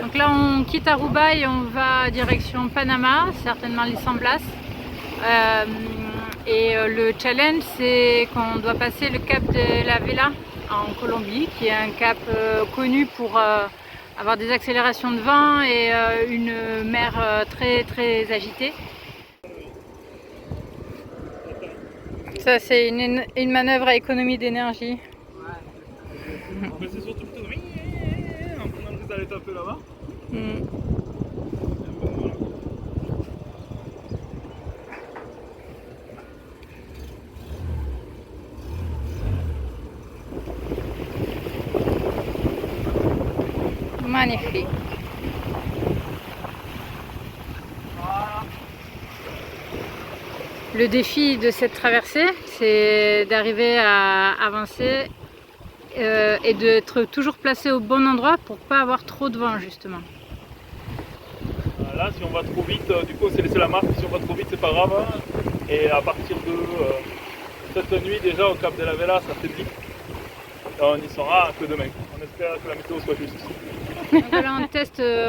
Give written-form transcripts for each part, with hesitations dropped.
Donc là on quitte Aruba et on va direction Panama, certainement l'île San Blas. Le challenge c'est qu'on doit passer le cap de la Vela en Colombie, qui est un cap connu pour avoir des accélérations de vent et une mer très agitée. Ça c'est une manœuvre à économie d'énergie. Mais c'est surtout plutôt en prenant le aller taper là-bas. Magnifique. Le défi de cette traversée, c'est d'arriver à avancer et d'être toujours placé au bon endroit pour pas avoir trop de vent justement. Là, si on va trop vite, du coup, c'est laisser la marque. Si on va trop vite, c'est pas grave. Et à partir de cette nuit, déjà au Cap de la Vela, ça faiblit. On n'y sera que demain. On espère que la météo soit juste. Donc là,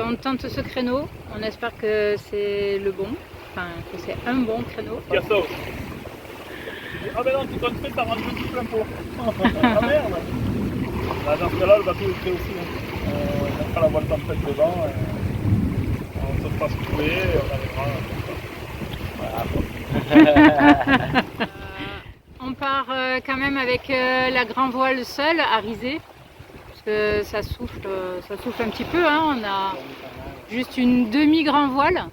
on tente ce créneau. On espère que c'est le bon, enfin que c'est un bon créneau. Il y a ça aussi. Ah ben non, tu te fais, ça rentre tout plein pot. Ah merde. Là, dans ce cas-là, le bateau est prêt aussi. On fera la voile tempête devant. On se fera secouer et on arrivera. Voilà. On part quand même avec la grand voile seule à riser, parce que ça souffle un petit peu, hein. On a juste une demi-grand voile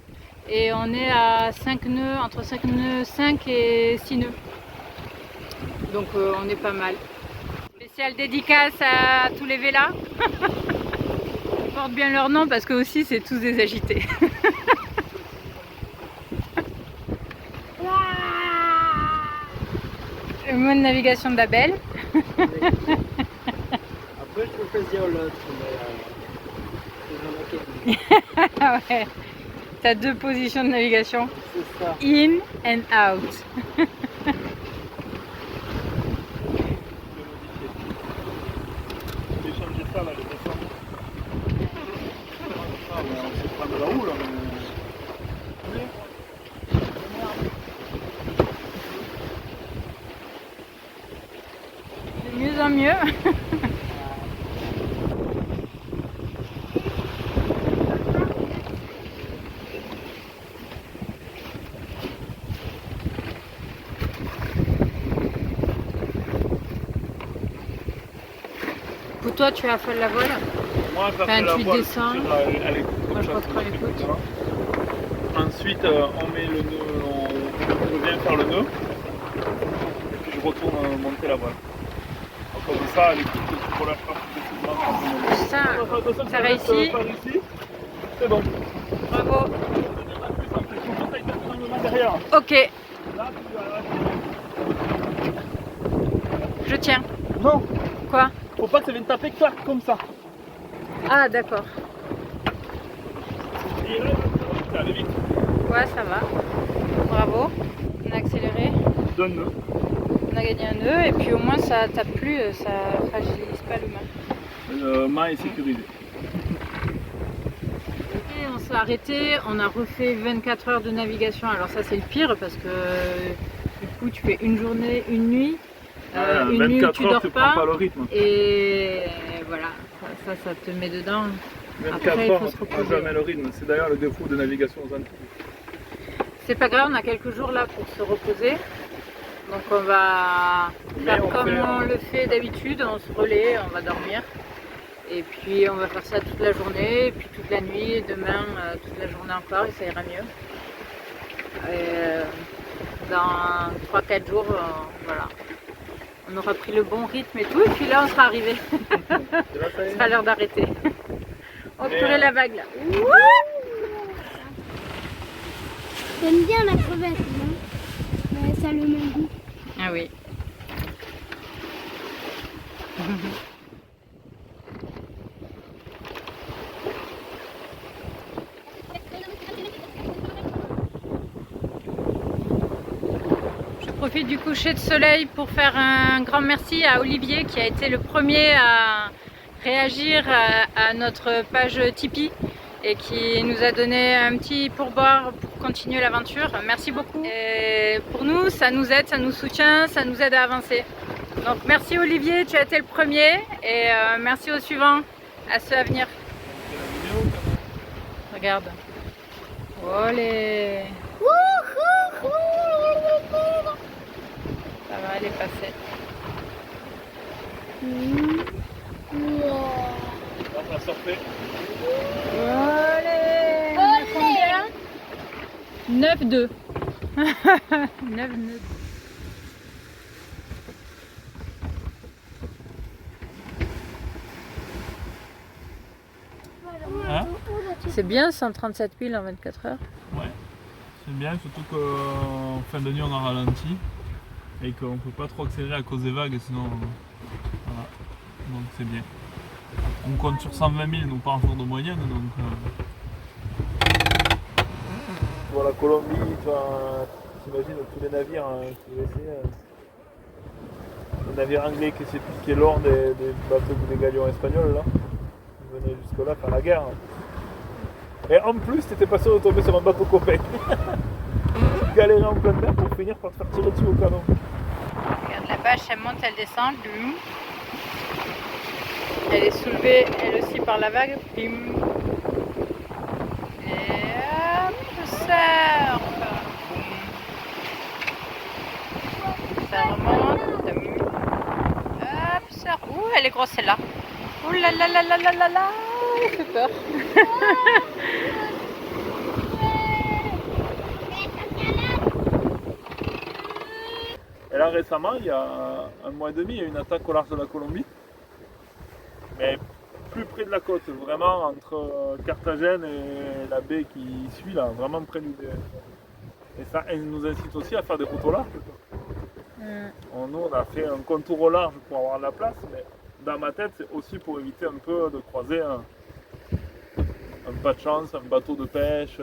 et on est à 5 nœuds, entre 5 nœuds 5 et 6 nœuds. Donc on est pas mal. Spéciale dédicace à tous les vélas. Ils portent bien leur nom parce que aussi c'est tous des agités. Le mode de navigation d'Abel. Après, je peux choisir l'autre, mais Ouais. T'as deux positions de navigation. c'est ça. In and out. J'ai changé ça là, les descentes. Ah, mais on se prend de la roue là. De mieux en mieux. Pour toi, tu as fait la voile. Moi, ça Enfin, fait la tu voile. descends. Moi, je reprends les côtes. Ensuite, on met le nœud, on revient faire le nœud. Et puis je retourne monter la voile. Donc, comme ça, les coups, tu relâches pas progressivement. Ça réussit. Par ici, c'est bon. Bravo. Derrière. Ok, Là, tu vas je tiens. Non, Quoi? faut pas que ça vienne taper clac comme ça. Ah, d'accord. Et là, ça va vite. Ouais, ça va. Bravo. On a accéléré. Donne nœud. On a gagné un nœud et puis au moins ça tape plus, ça fragilise pas le mât. Le mât est sécurisé. Et on s'est arrêté, on a refait 24 heures de navigation. Alors ça c'est le pire parce que du coup tu fais une journée, une nuit. Une nuit où tu dors prends pas le rythme. Et voilà, ça te met dedans. 24 Après, il heures, faut se on prend reposer. jamais le rythme. C'est d'ailleurs le défaut de navigation aux Antilles. C'est pas grave, on a quelques jours là pour se reposer. Donc on va faire comme on le fait d'habitude, on se relaie, on va dormir. Et puis on va faire ça toute la journée, et puis toute la nuit, et demain toute la journée encore, et ça ira mieux. Et, dans 3-4 jours, voilà. On aura pris le bon rythme et tout, et puis là on sera arrivé. Ce sera l'heure d'arrêter. Oh purée la vague là. J'aime bien la crevette, non? Ouais, ça a le même goût. Ah oui. Je profite du coucher de soleil pour faire un grand merci à Olivier qui a été le premier à réagir à notre page Tipeee et qui nous a donné un petit pourboire pour continuer l'aventure. Merci beaucoup. Et pour nous, ça nous aide, ça nous soutient, ça nous aide à avancer. Donc merci Olivier, tu as été le premier et merci aux suivants, à ceux à venir. Regarde. Olé. Ça va, elle est passée. On va surfer. Olé. Combien 9-2. 9-2. Hein? C'est bien 137 000 en 24 heures. Ouais, c'est bien, surtout qu'en fin de nuit on a ralenti et qu'on ne peut pas trop accélérer à cause des vagues, sinon voilà, donc c'est bien. On compte sur 120 000 nous par jour de moyenne, donc voilà, Colombie, t'imagines tous les navires qui essaient, les navires anglais qui essaient de piquer l'or des bateaux ou des galions espagnols là, qui venaient jusque là faire la guerre. Et en plus, t'étais pas sûr de tomber sur un bateau copain. Tu galérais en pleine mer pour finir par te faire tirer dessus au canon. Regarde la bâche, elle monte, elle descend. Bim. Elle est soulevée, elle aussi, par la vague. Bim. Et hop, je surfe. Ça remonte. Hop, ça. Ouh, elle est grosse celle-là. Ouh là là là là là là là. Elle fait peur. Et là récemment, il y a un mois et demi, il y a eu une attaque au large de la Colombie. Mais plus près de la côte, vraiment entre Carthagène et la baie qui suit là, vraiment près du. Et ça elle nous incite aussi à faire des routes au large. Nous on a fait un contour au large pour avoir de la place, mais dans ma tête c'est aussi pour éviter un peu de croiser un pas de chance, un bateau de pêche.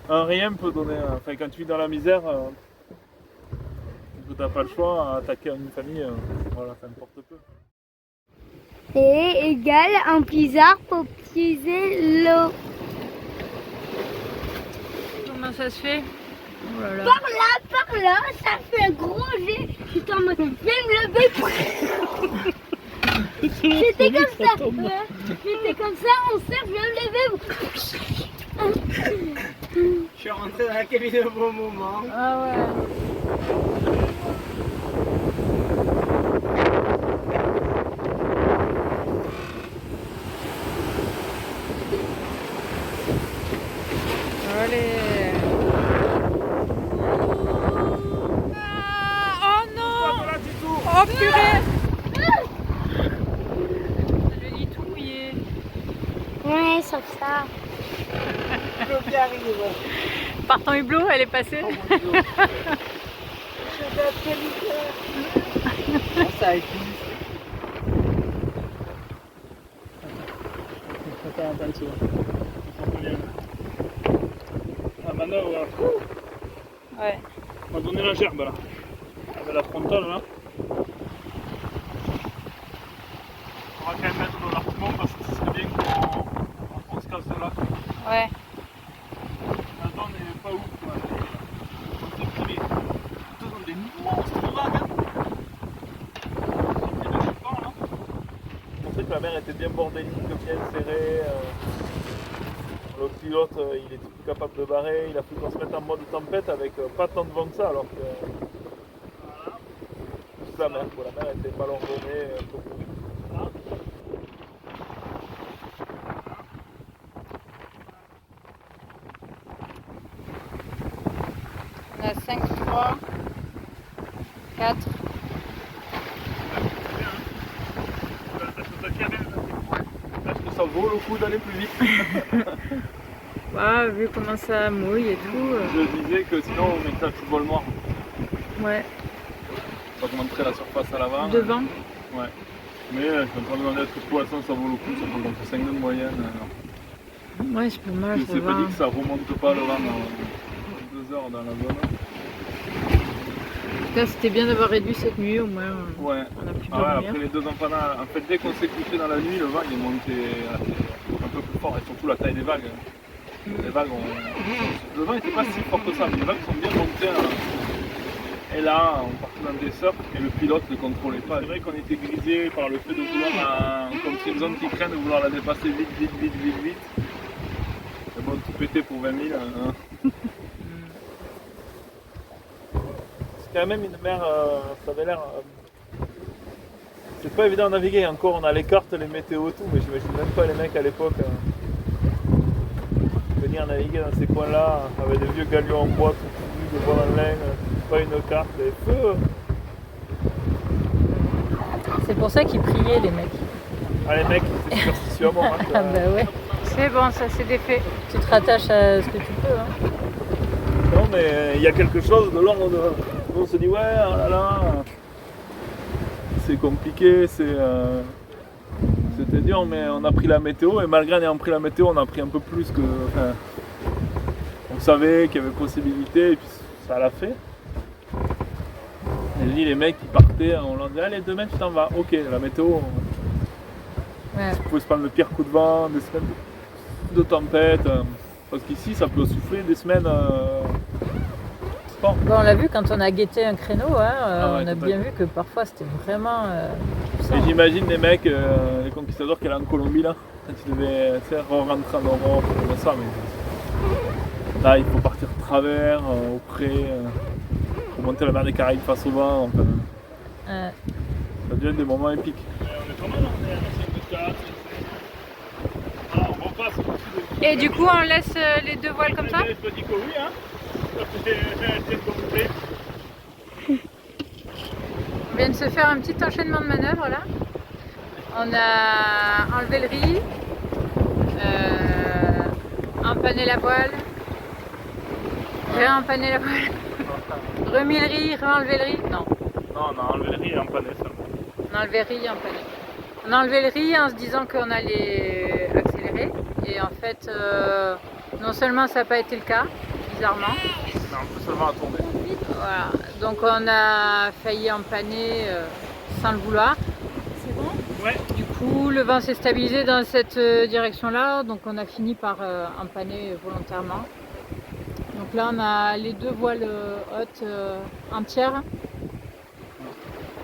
Un rien peut donner. Enfin quand tu vis dans la misère, tu n'as pas le choix à attaquer une famille, voilà, ça importe peu. Et égale un blizzard pour puiser l'eau. Comment ça se fait? Oh là là. Par là, ça fait un gros jet. J'étais en mode, je vais me lever. J'étais comme ça. J'étais comme ça, on sert, je vais me lever. Je suis rentré dans la cabine au bon moment. Ah ouais. Allez. Ah, oh non. Oh purée. Le lit tout mouillé. Ouais, sauf ça. Le qui arrive. Par ton hublot, elle est passée. Oh mon Dieu. Je vais appeler Lucas. Ça a été. Faut faire attention. Ah maintenant voilà. Ouais. On va donner la gerbe là. Avec la frontale là. On va quand même mettre de l'artimon parce que ce serait bien qu'on se casse là. Ouais. Attends, on n'est pas ouf quoi. On s'est pris dans des monstres vagues. On s'est pris de chiffons là. Je pensais que la mer était bien bordélique, bien serrée. Le pilote, il était plus capable de barrer, il a fallu qu'on se mette en mode tempête avec pas tant de vent que ça, alors que voilà. Toute la mer, quoi. La mer était ballonnée, un peu plus. On a 5, 3, 4. Est-ce que ça vaut le coup d'aller plus vite? Ouais, vu comment ça mouille et tout. Je disais que sinon on mettrait le football noir. Ouais. Ça augmenterait la surface à l'avant. Devant. Ouais. Mais je suis en train de demander est-ce que poisson ça vaut le coup, ça prend entre 5 de moyenne. Ouais, c'est pas mal. Je Ça sais pas va. dit que ça remonte pas le vent dans 2 heures dans la zone. En tout cas, c'était bien d'avoir réduit cette nuit au moins. Ouais. On a pu Ah ouais, dormir. après les 2 empanadas, en fait dès qu'on s'est couché dans la nuit, le vent il est monté assez. un peu plus fort, et surtout la taille des vagues. Les vagues le vent n'était pas si fort que ça, mais les vagues sont bien montées. Et là, on partait dans des surfs et le pilote ne contrôlait pas. C'est vrai qu'on était grisé par le fait de vouloir, comme c'est une zone qui traîne, de vouloir la dépasser vite. C'est bon, tout péter pour 20 000. Hein. C'est quand même une mer, ça avait l'air... c'est pas évident à naviguer, encore on a les cartes, les météos et tout, mais j'imagine même pas les mecs à l'époque venir naviguer dans ces coins-là avec des vieux galions en bois, tout nus, de voile en laine, pas une carte, des feux. C'est pour ça qu'ils priaient les mecs. Ah les mecs, c'est superstitieux à mort. Hein, Ah bah ouais. C'est bon, ça c'est des faits. Tu te rattaches à ce que tu peux. Hein. Non mais il y a quelque chose de l'ordre de... On se dit ouais, oh là là, c'est compliqué, c'était dur, mais on a pris la météo, et malgré en ayant pris la météo, on a pris un peu plus que... Enfin, on savait qu'il y avait possibilité, et puis ça l'a fait. Et les mecs qui partaient, on leur disait allez demain tu t'en vas, ok, la météo, Ouais. vous pouvez se prendre le pire coup de vent, des semaines de tempête, parce qu'ici ça peut souffler des semaines fort. Bon, on l'a vu quand on a guetté un créneau, hein, ouais, on a bien vu que parfois c'était vraiment puissant. Et j'imagine les mecs, les conquistadors qui allaient en Colombie là, quand ils devaient rentrer en Europe, comme ça, mais là il faut partir de travers, au près, pour monter la mer des Caraïbes face au vent, enfin, ça devient des moments épiques. Et du coup on laisse les deux voiles comme ça? Je te dis que oui, hein. On vient de se faire un petit enchaînement de manœuvres là. On a enlevé le riz, empanné la voile, réempanné la voile, remis le riz, re-enlevé le riz. Non, Non, on a enlevé le riz et empanné seulement. on a enlevé le riz, empanné. On a enlevé le riz en se disant qu'on allait accélérer. Et en fait, non seulement ça n'a pas été le cas, bizarrement. Mais on peut seulement à tourner. Voilà. Donc on a failli empanner sans le vouloir. C'est bon? Ouais. Du coup, le vent s'est stabilisé dans cette direction-là, donc on a fini par empanner volontairement. Donc là, on a les deux voiles hautes entières.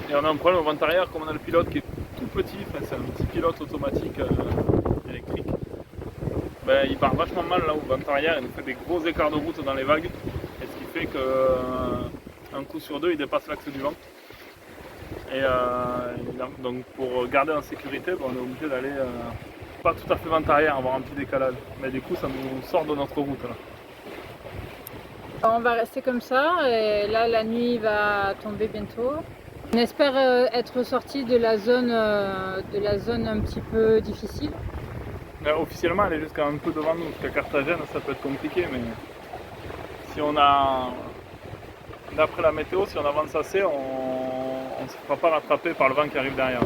Et on a un problème au vent arrière, comme on a le pilote qui est tout petit, enfin, c'est un petit pilote automatique électrique. Ben, il part vachement mal là au vent arrière, il nous fait des gros écarts de route dans les vagues, et ce qui fait qu'un coup sur deux il dépasse l'axe du vent. Et donc pour garder en sécurité, ben, on est obligé d'aller pas tout à fait vent arrière, avoir un petit décalage. Mais du coup ça nous sort de notre route là. On va rester comme ça, et là la nuit va tomber bientôt. On espère être sorti de la zone un petit peu difficile. Officiellement elle est jusqu'à un peu devant nous, jusqu'à Carthagène ça peut être compliqué, mais si on a, d'après la météo, si on avance assez, on ne se fera pas rattraper par le vent qui arrive derrière.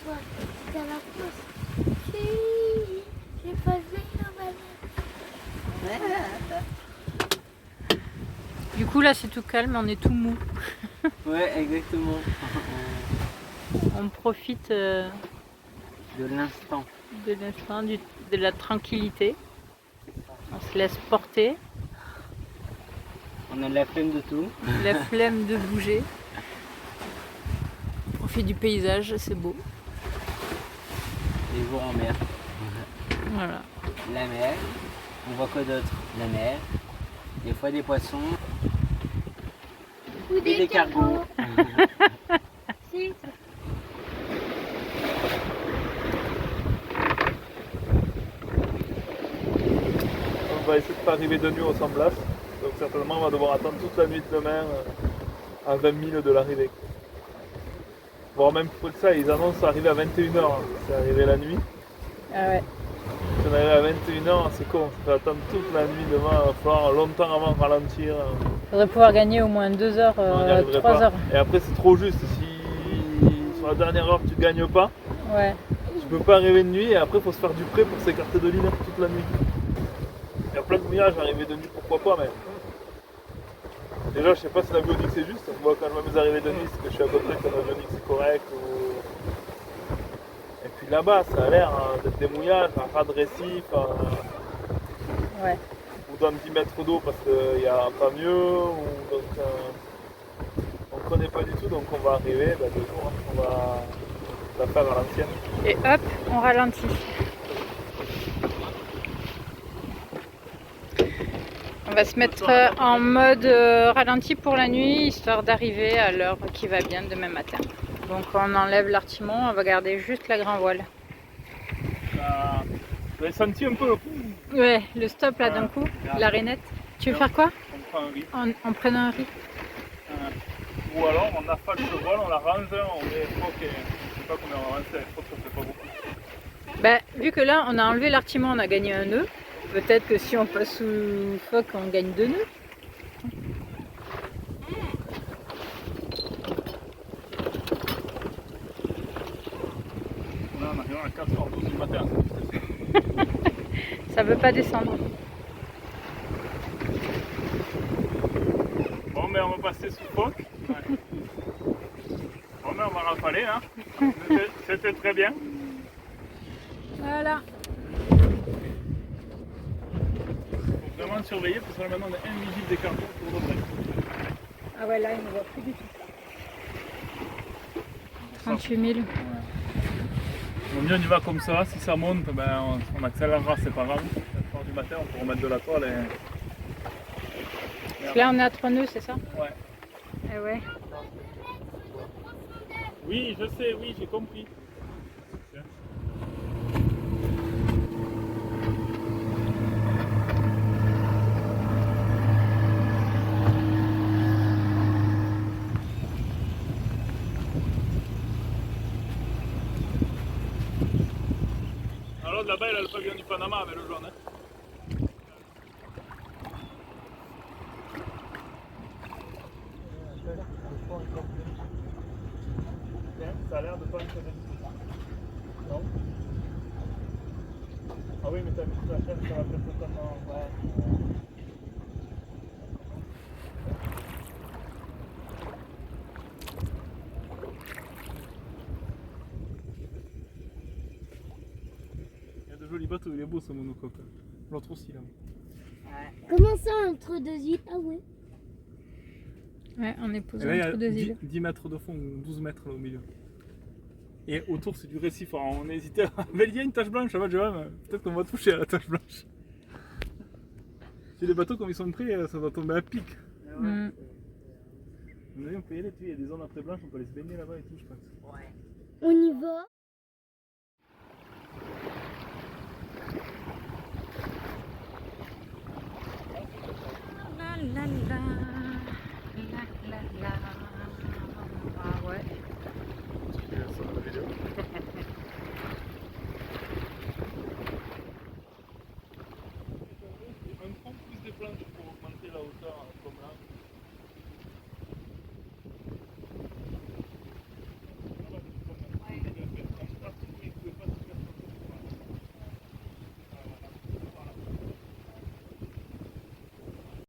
Toi, t'es à la poste. Si, j'ai pas vu la banane. Du coup là c'est tout calme, on est tout mou. Ouais, exactement. On profite De l'instant. de l'instant, de la tranquillité. On se laisse porter, On a la flemme de tout. la flemme de bouger. On profite du paysage, c'est beau. Les jours en mer. Voilà. La mer. On voit quoi d'autre? La mer. Des fois des poissons. Ou Et des cargos. Si. On va essayer de ne pas arriver de nuit au San Blas, donc certainement on va devoir attendre toute la nuit de demain à 20 000 de l'arrivée. Voire même plus que ça, ils annoncent arriver à 21h, c'est arrivé la nuit. Ah ouais. Si on arrive à 21h, c'est con, ça fait attendre toute la nuit demain, il va falloir longtemps avant de ralentir. Il faudrait pouvoir gagner au moins 2 heures, On n'y arriverait 3 pas. heures. Et après c'est trop juste, si sur la dernière heure tu gagnes pas, Ouais. tu peux pas arriver de nuit et après il faut se faire du prêt pour s'écarter de l'île toute la nuit. Il y a plein de mouillages, arriver de nuit pourquoi pas, mais déjà je sais pas si l'avionique c'est juste. Moi quand je vois mes arrivées de nuit, c'est que je suis à peu près que l'avionique c'est correct. Et puis là-bas ça a l'air d'être des mouillages, un ras de récif, Ouais. ou dans 10 mètres d'eau parce qu'il n'y a pas mieux, ou donc on ne connaît pas du tout, donc on va arriver de jour, on va la faire à l'ancienne. Et hop, on ralentit. On va se mettre en mode ralenti pour la nuit, histoire d'arriver à l'heure qui va bien demain matin. Donc on enlève l'artimon, on va garder juste la grand voile. Vous avez senti un peu le coup? Ouais, le stop là d'un coup, la rainette. Tu veux faire quoi? On prend un riz. En prenant un riz. Ou alors on affale le voile, on la range, on met phoque et je sais pas combien on va rincer avec phoque, ça fait pas beaucoup. Bah, vu que là on a enlevé l'artimon, on a gagné un nœud. Peut-être que si on passe sous phoque, on gagne 2 nœuds. Là on arrive à 4h12 du matin. Ça veut pas descendre. Bon mais on va passer sous phoque. Ouais. Bon mais on va rafaler hein. C'était très bien. Voilà. Faut vraiment surveiller parce que là maintenant on est invisible des cartons pour de vrai. Ah ouais, là il ne voit plus du tout. 38 000. Ouais. Bon, mieux on y va comme ça, si ça monte, ben, on accélérera, c'est pas grave. À 4h du matin, on peut remettre de la toile et... Là on est à 3 nœuds, c'est ça? Ouais. Eh ouais. Oui, je sais, oui, j'ai compris. Alors là-bas, il a le pavillon du Panama avec le jaune. Hein. Ça a l'air de pas être non? Ah oui, mais t'as mis la chaîne, ça va peut-être totalement... Ouais. Il y a de jolis bateaux, il est beau ce monocoque. L'autre aussi là. Comment ça entre deux îles? Ah ouais. Ouais, on est posé Et là, entre il y a deux îles. 10 mètres de fond, 12 mètres là au milieu. Et autour c'est du récif, alors on a hésité à... Mais il y a une tache blanche, ça va Johan, peut-être qu'on va toucher à la tache blanche. Si les bateaux comme ils sont prêts, ça va tomber à pic. Mm. On peut y aller, il y a des zones après blanches, on peut aller se baigner là-bas et tout je pense. On y va.